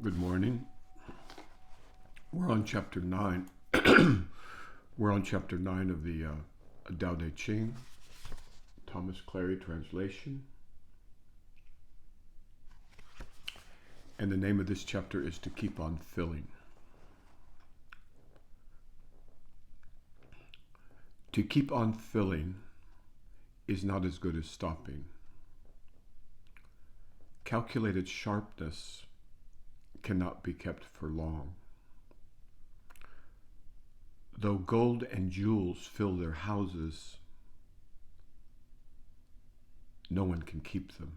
Good morning. We're on chapter 9. We're on chapter 9 of the Tao Te Ching, Thomas Cleary translation. And the name of this chapter is To Keep on Filling. To keep on filling is not as good as stopping. Calculated sharpness cannot be kept for long. Though gold and jewels fill their houses, no one can keep them.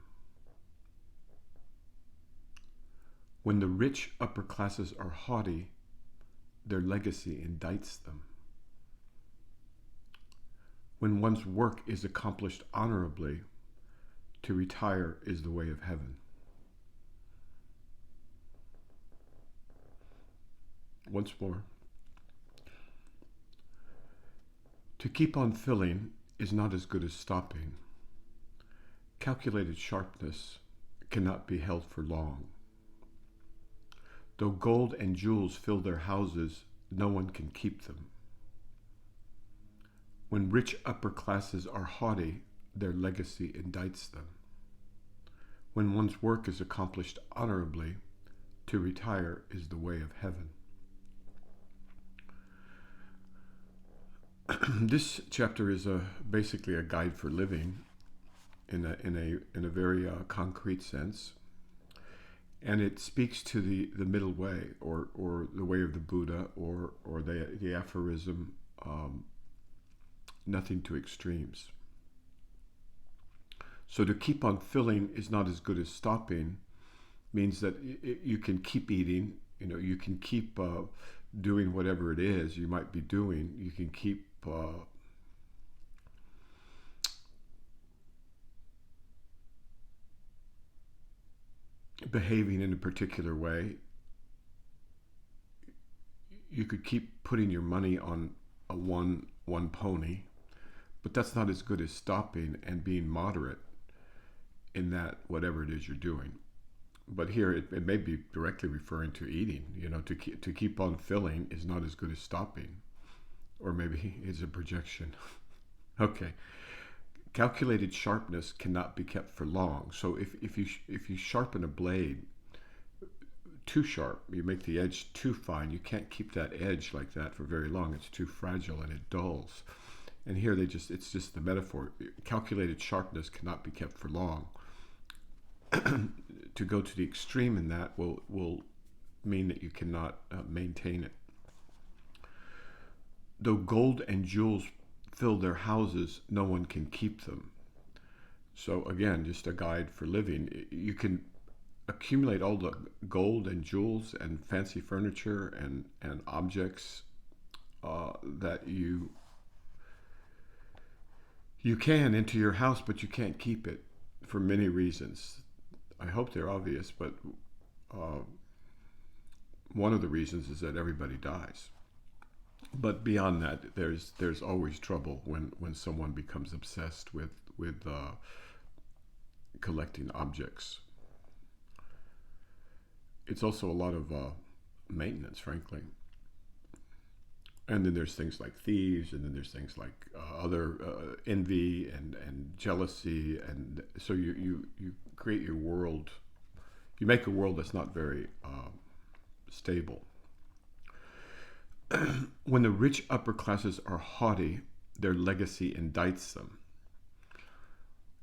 When the rich upper classes are haughty, their legacy indicts them. When one's work is accomplished honorably, to retire is the way of heaven. Once more. To keep on filling is not as good as stopping. Calculated sharpness cannot be held for long. Though gold and jewels fill their houses, no one can keep them. When rich upper classes are haughty, their legacy indicts them. When one's work is accomplished honorably, to retire is the way of heaven. This chapter is basically a guide for living in a very concrete sense, and it speaks to the middle way, or the way of the Buddha, or the aphorism, nothing to extremes. So to keep on filling is not as good as stopping means that you can keep eating, you can keep doing whatever it is you might be doing. You can keep behaving in a particular way. You could keep putting your money on a one pony, but that's not as good as stopping and being moderate in that whatever it is you're doing. But here it may be directly referring to eating. To keep on filling is not as good as stopping, or maybe it's a projection. Okay. Calculated sharpness cannot be kept for long. So if you sharpen a blade too sharp, you make the edge too fine, you can't keep that edge like that for very long. It's too fragile and it dulls. And here it's just the metaphor. Calculated sharpness cannot be kept for long. To go to the extreme in that will mean that you cannot maintain it. Though gold and jewels fill their houses, no one can keep them. So again, just a guide for living. You can accumulate all the gold and jewels and fancy furniture and objects that you can into your house, but you can't keep it for many reasons. I hope they're obvious, but one of the reasons is that everybody dies. But beyond that, there's always trouble when someone becomes obsessed with collecting objects. It's also a lot of maintenance, frankly. And then there's things like thieves, and then there's things like other envy and jealousy, and so you create your world. You make a world that's not very stable. When the rich upper classes are haughty, their legacy indicts them.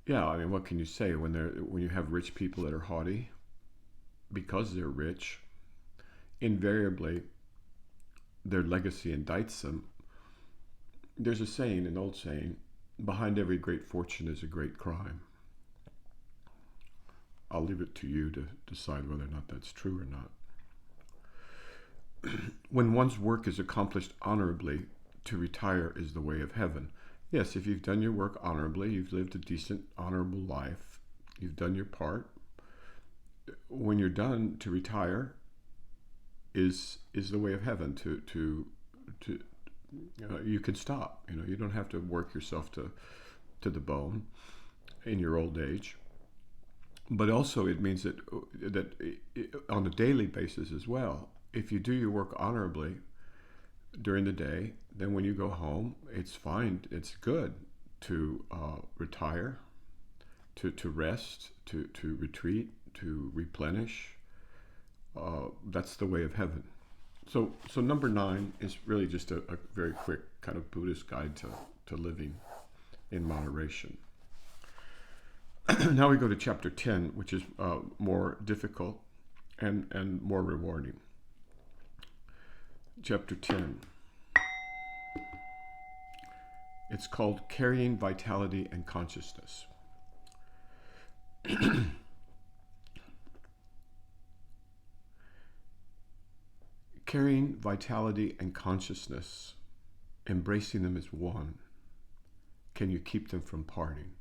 Yeah, I mean, what can you say when you have rich people that are haughty because they're rich? Invariably, their legacy indicts them. There's a saying, an old saying, behind every great fortune is a great crime. I'll leave it to you to decide whether or not that's true or not. When one's work is accomplished honorably, to retire is the way of heaven. Yes, if you've done your work honorably, you've lived a decent, honorable life, you've done your part. When you're done, to retire is the way of heaven. You can stop. You don't have to work yourself to the bone in your old age. But also it means that on a daily basis as well, if you do your work honorably during the day, then when you go home, it's fine, it's good to retire, to rest, to retreat, to replenish. That's the way of heaven. So number 9 is really just a very quick kind of Buddhist guide to living in moderation. Now we go to chapter 10, which is more difficult and more rewarding. Chapter 10. It's called Carrying Vitality and Consciousness. Carrying vitality and consciousness, embracing them as one, can you keep them from parting?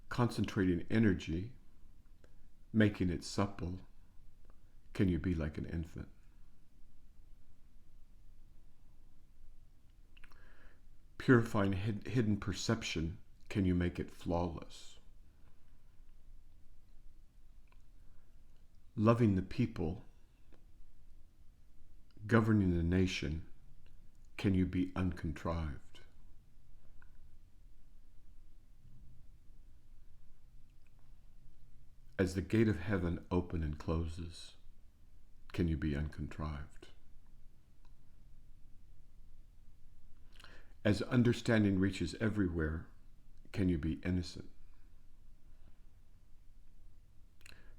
Concentrating energy, making it supple, can you be like an infant? Purifying hidden perception, can you make it flawless? Loving the people, governing the nation, can you be uncontrived? As the gate of heaven open and closes, can you be uncontrived? As understanding reaches everywhere, can you be innocent?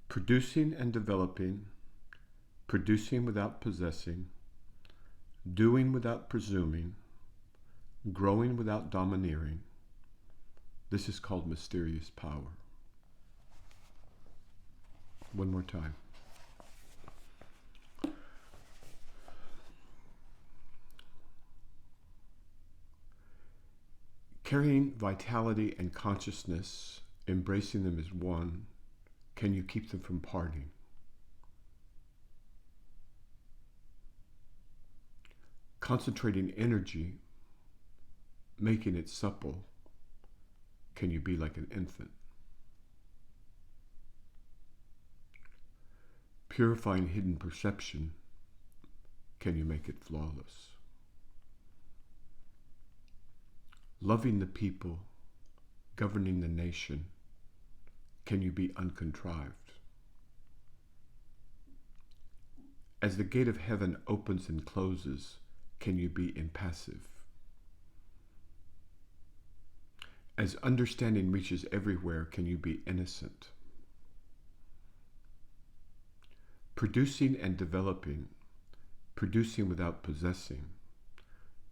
Producing and developing, producing without possessing, doing without presuming, growing without domineering, this is called mysterious power. One more time. Carrying vitality and consciousness, embracing them as one, can you keep them from parting? Concentrating energy, making it supple, can you be like an infant? Purifying hidden perception, can you make it flawless? Loving the people, governing the nation, can you be uncontrived? As the gate of heaven opens and closes, can you be impassive? As understanding reaches everywhere, can you be innocent? Producing and developing, producing without possessing,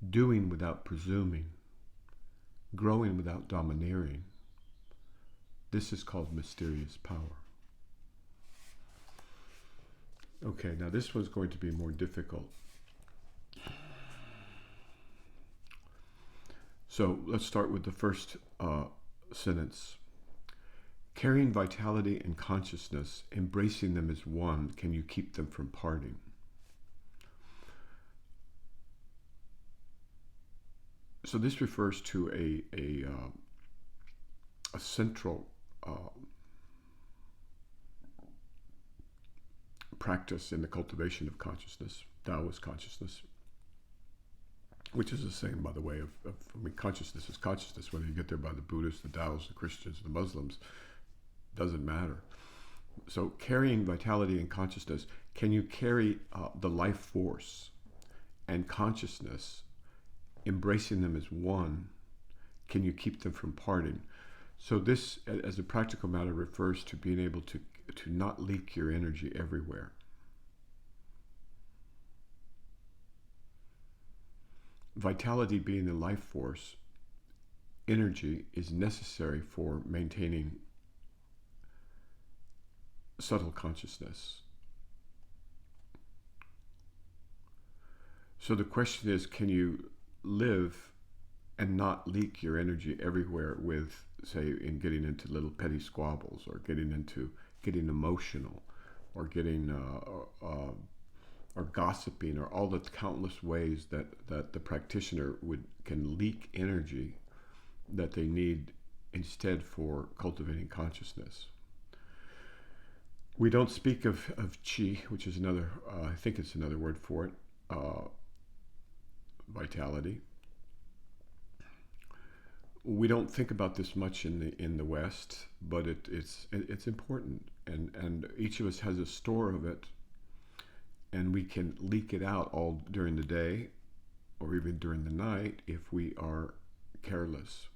doing without presuming, growing without domineering, this is called mysterious power. Okay, now this one's going to be more difficult. So let's start with the first sentence. Carrying vitality and consciousness, embracing them as one, can you keep them from parting? So this refers to a central practice in the cultivation of consciousness, Taoist consciousness, which is the same, by the way, consciousness is consciousness, whether you get there by the Buddhists, the Taoists, the Christians, the Muslims, doesn't matter. So carrying vitality and consciousness, can you carry the life force and consciousness, embracing them as one, can you keep them from parting? So this, as a practical matter, refers to being able to not leak your energy everywhere. Vitality being the life force, energy is necessary for maintaining subtle consciousness. So the question is, can you live and not leak your energy everywhere with, say, in getting into little petty squabbles, or getting emotional, or getting or gossiping, or all the countless ways that the practitioner can leak energy that they need instead for cultivating consciousness. We don't speak of Qi, which is another, I think it's another word for it, vitality. We don't think about this much in the West, but it's important, and each of us has a store of it, and we can leak it out all during the day, or even during the night if we are careless,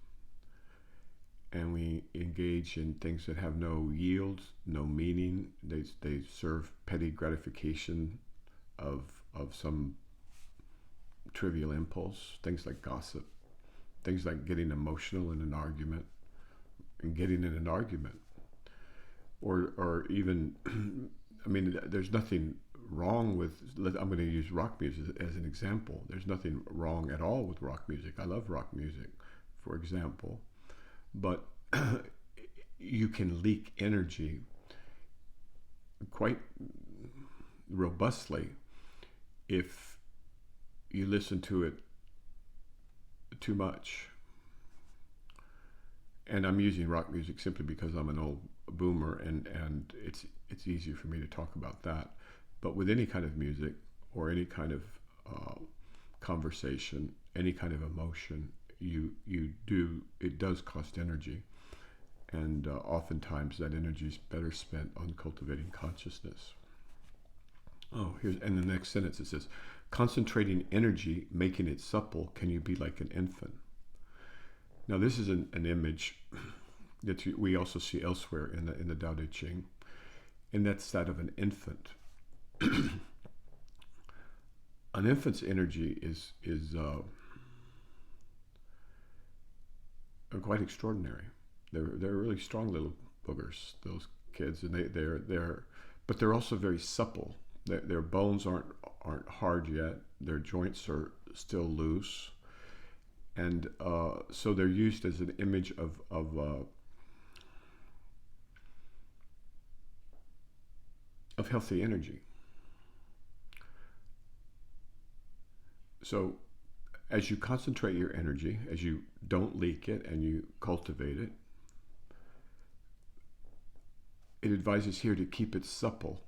and we engage in things that have no yield, no meaning. They serve petty gratification of some trivial impulse, things like gossip, things like getting emotional in an argument, and getting in an argument, or even, I mean, there's nothing wrong with, I'm going to use rock music as an example. There's nothing wrong at all with rock music. I love rock music, for example, but you can leak energy quite robustly if you listen to it too much. And I'm using rock music simply because I'm an old boomer, and it's easier for me to talk about that. But with any kind of music, or any kind of conversation, any kind of emotion, it does cost energy, and oftentimes that energy is better spent on cultivating consciousness. Oh, here's, and the next sentence it says, concentrating energy, making it supple, can you be like an infant? Now this is an image that we also see elsewhere in the Tao Te Ching, and that's that of an infant. An infant's energy is quite extraordinary. They're really strong little boogers, those kids, and but they're also very supple. Their bones aren't hard yet. Their joints are still loose, and so they're used as an image of healthy energy. So as you concentrate your energy, as you don't leak it and you cultivate it, it advises here to keep it supple.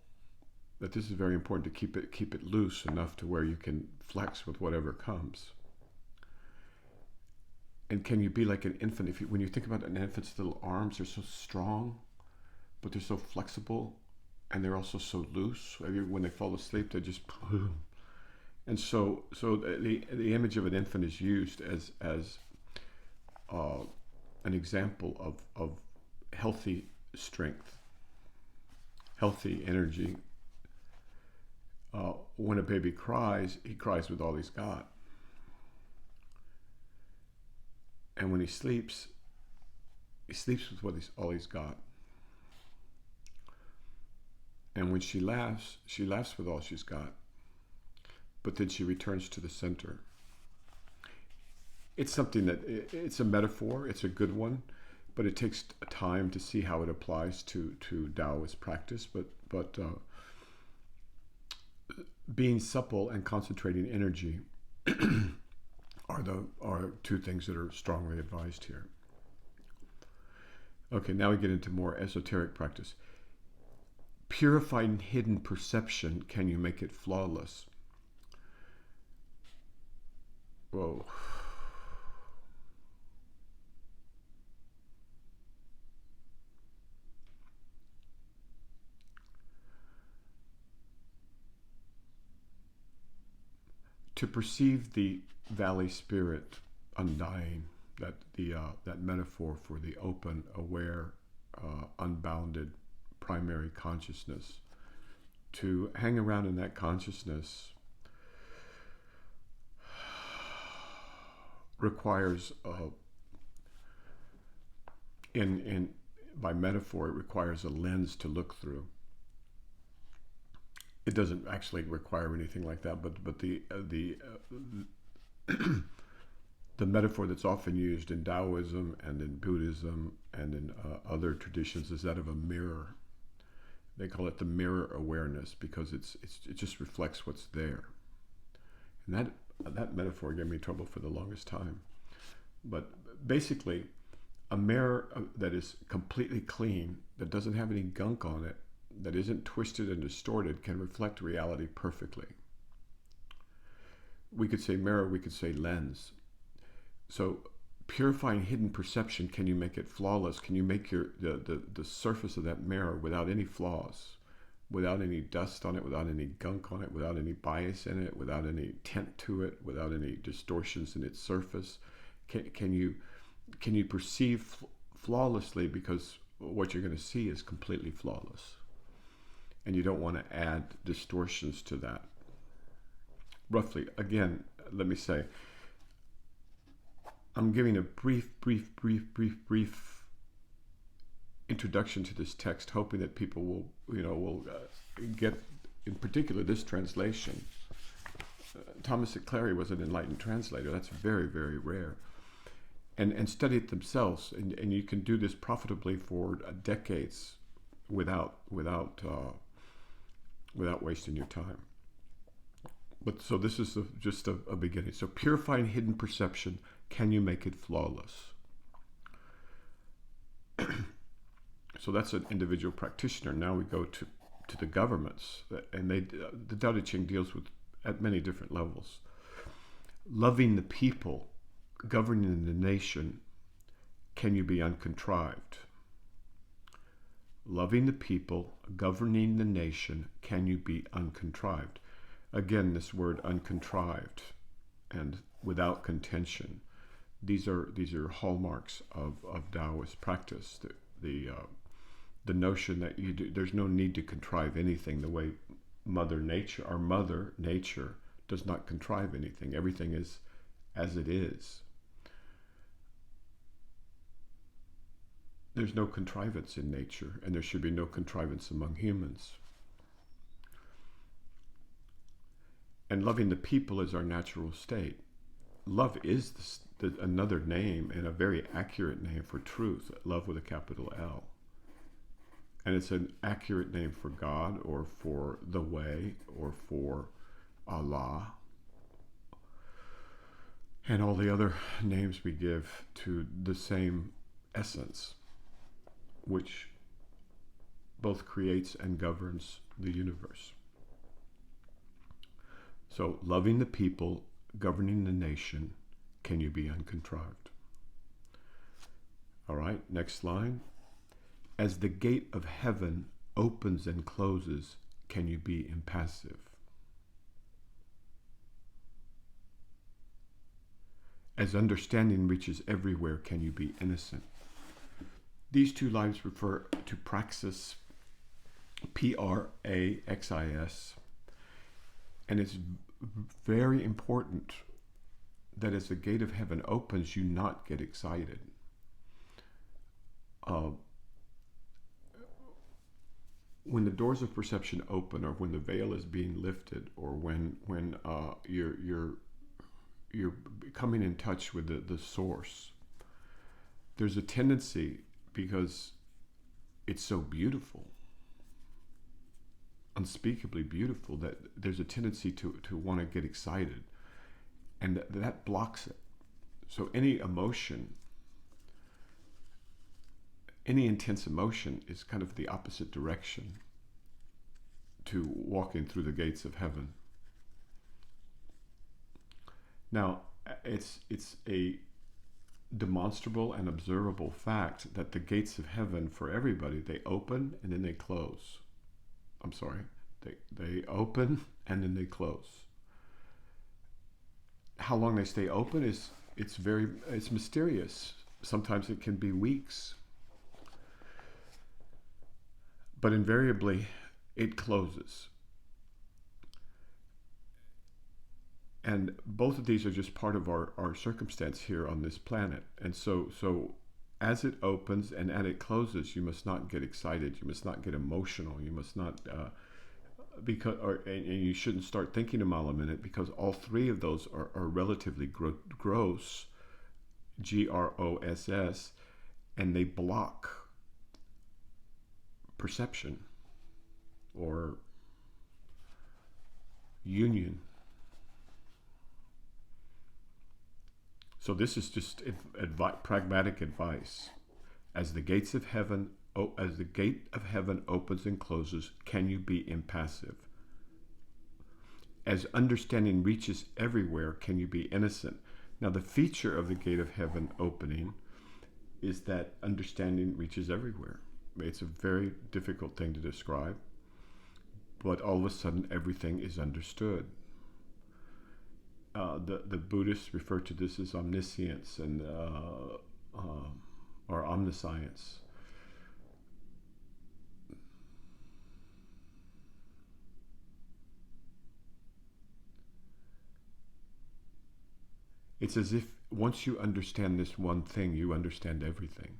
That this is very important, to keep it loose enough to where you can flex with whatever comes. And can you be like an infant? When you think about an infant's little arms, they're so strong, but they're so flexible, and they're also so loose. When they fall asleep, they just boom. And so the image of an infant is used as an example of healthy strength, healthy energy. When a baby cries, he cries with all he's got. And when he sleeps with all he's got. And when she laughs with all she's got. But then she returns to the center. It's something it's a metaphor, it's a good one, but it takes time to see how it applies to Taoist practice. But being supple and concentrating energy are two things that are strongly advised here. Okay, now we get into more esoteric practice. Purifying hidden perception, can you make it flawless? Whoa. To perceive the valley spirit undying, that metaphor for the open, aware, unbounded primary consciousness, to hang around in that consciousness requires, by metaphor, it requires a lens to look through. It doesn't actually require anything like that, but the metaphor that's often used in Taoism and in Buddhism and in other traditions is that of a mirror. They call it the mirror awareness because it just reflects what's there. And that metaphor gave me trouble for the longest time. But basically, a mirror that is completely clean, that doesn't have any gunk on it, that isn't twisted and distorted, can reflect reality perfectly. We could say mirror, we could say lens. So purifying hidden perception, can you make it flawless? Can you make the surface of that mirror without any flaws, without any dust on it, without any gunk on it, without any bias in it, without any tint to it, without any distortions in its surface? Can you perceive flawlessly, because what you're going to see is completely flawless, and you don't want to add distortions to that. Roughly, again, let me say, I'm giving a brief introduction to this text, hoping that people will get, in particular, this translation. Thomas Cleary was an enlightened translator. That's very, very rare. And study it themselves, and you can do this profitably for decades without wasting your time. But so this is just a beginning. So purifying hidden perception, can you make it flawless? So that's an individual practitioner. Now we go to the governments, and the Tao Te Ching deals with at many different levels. Loving the people, governing the nation, can you be uncontrived? Loving the people, governing the nation, can you be uncontrived? Again, this word uncontrived and without contention. These are hallmarks of Taoist practice. The notion that there's no need to contrive anything, the way Mother Nature does not contrive anything. Everything is as it is. There's no contrivance in nature, and there should be no contrivance among humans. And loving the people is our natural state. Love is another name, and a very accurate name for truth, love with a capital L. And it's an accurate name for God, or for the way, or for Allah, and all the other names we give to the same essence, which both creates and governs the universe. So, loving the people, governing the nation, can you be uncontrived? All right, next line. As the gate of heaven opens and closes, can you be impassive? As understanding reaches everywhere, can you be innocent? These two lines refer to praxis, praxis, and it's very important that as the gate of heaven opens, you not get excited. When the doors of perception open, or when the veil is being lifted, or when you're coming in touch with the source, there's a tendency, because it's so beautiful, unspeakably beautiful, that there's a tendency to want to get excited, and that blocks it. So any emotion, any intense emotion, is kind of the opposite direction to walking through the gates of heaven. Now, it's a demonstrable and observable fact that the gates of heaven for everybody, they open and then they close. I'm sorry, they open and then they close. How long they stay open it's mysterious. Sometimes it can be weeks, but invariably it closes. And both of these are just part of our circumstance here on this planet. And so as it opens and as it closes, you must not get excited. You must not get emotional. You must not, and you shouldn't start thinking a mile a minute, because all three of those are relatively gross, GROSS, and they block perception. or union. So this is just pragmatic advice. As the gate of heaven opens and closes, can you be impassive? As understanding reaches everywhere, can you be innocent? Now, the feature of the gate of heaven opening is that understanding reaches everywhere. It's a very difficult thing to describe, but all of a sudden everything is understood. The Buddhists refer to this as omniscience and or omniscience. It's as if once you understand this one thing, you understand everything.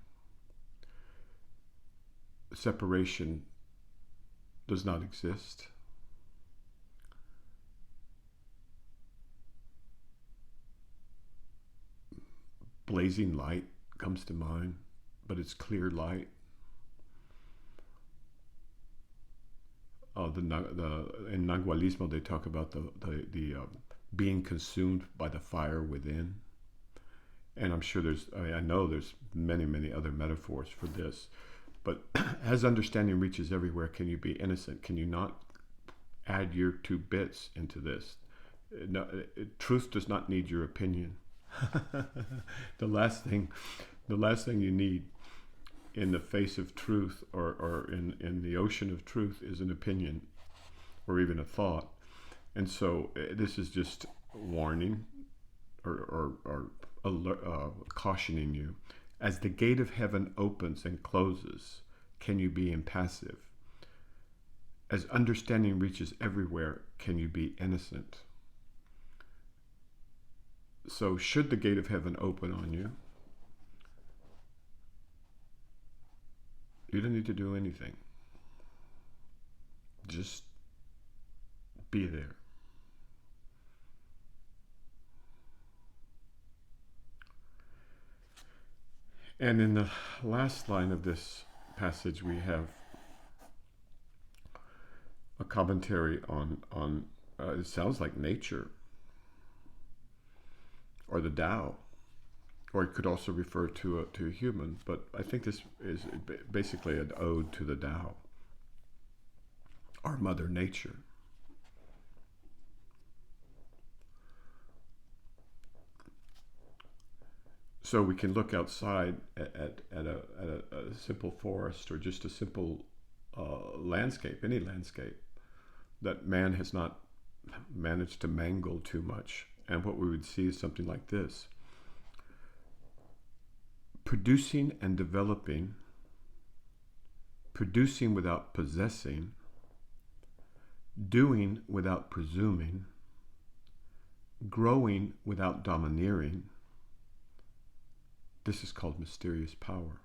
Separation does not exist. Blazing light comes to mind, but it's clear light. In Nagualismo, they talk about the being consumed by the fire within. And I'm sure I know there's many other metaphors for this. But as understanding reaches everywhere, can you be innocent? Can you not add your 2 bits into this? No, truth does not need your opinion. The last thing you need in the face of truth or in the ocean of truth is an opinion or even a thought. And so this is just warning or cautioning you. As the gate of heaven opens and closes, can you be impassive? As understanding reaches everywhere, can you be innocent? So should the gate of heaven open on you, you don't need to do anything. Just be there. And in the last line of this passage, we have a commentary on it sounds like nature, or the Tao, or it could also refer to a human, but I think this is basically an ode to the Tao, our Mother Nature. So we can look outside at a simple forest or just a simple landscape, any landscape, that man has not managed to mangle too much. And what we would see is something like this. Producing and developing, producing without possessing, doing without presuming, growing without domineering. This is called mysterious power.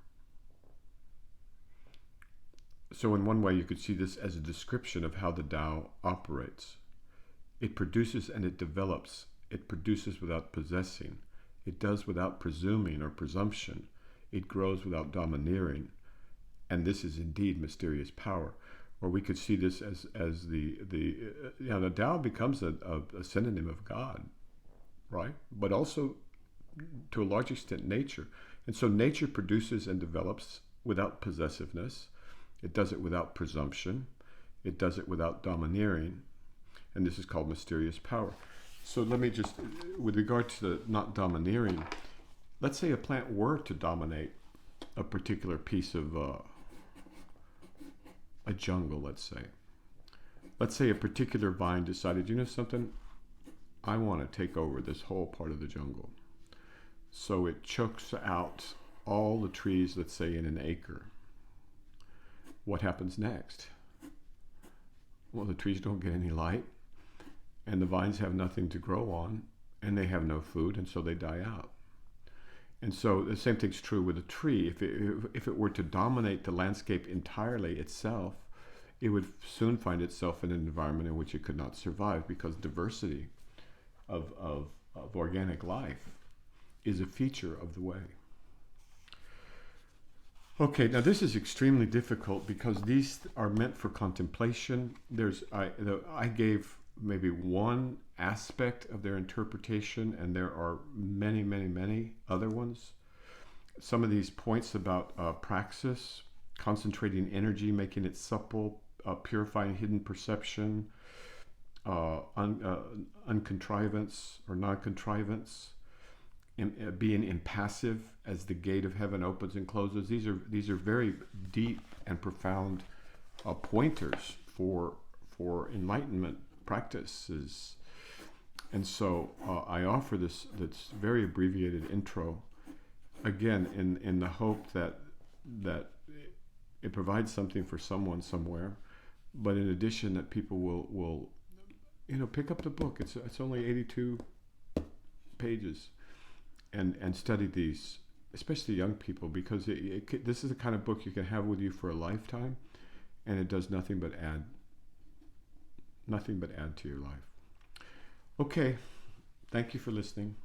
So in one way, you could see this as a description of how the Tao operates. It produces and it develops. It produces without possessing. It does without presuming or presumption. It grows without domineering. And this is indeed mysterious power. Or we could see this as the Tao becomes a synonym of God, right? But also, to a large extent, nature. And so nature produces and develops without possessiveness. It does it without presumption. It does it without domineering. And this is called mysterious power. So let me just, with regard to the not domineering, let's say a plant were to dominate a particular piece of a jungle, let's say. Let's say a particular vine decided, you know something, I want to take over this whole part of the jungle. So it chokes out all the trees, let's say in an acre. What happens next? Well, the trees don't get any light, and the vines have nothing to grow on, and they have no food, and so they die out. And so the same thing's true with a tree. If it were to dominate the landscape entirely itself, it would soon find itself in an environment in which it could not survive, because diversity of organic life is a feature of the way. Okay, now this is extremely difficult because these are meant for contemplation. I gave maybe one aspect of their interpretation, and there are many, many, many other ones. Some of these points about praxis, concentrating energy, making it supple, purifying hidden perception, uncontrivance or non-contrivance, being impassive as the gate of heaven opens and closes. These are very deep and profound pointers for enlightenment practices. And so I offer this very abbreviated intro, again in the hope that it provides something for someone somewhere, but in addition that people will pick up the book. It's only 82 pages, and study these, especially young people, because this is the kind of book you can have with you for a lifetime, and it does nothing but add to your life. Okay, thank you for listening.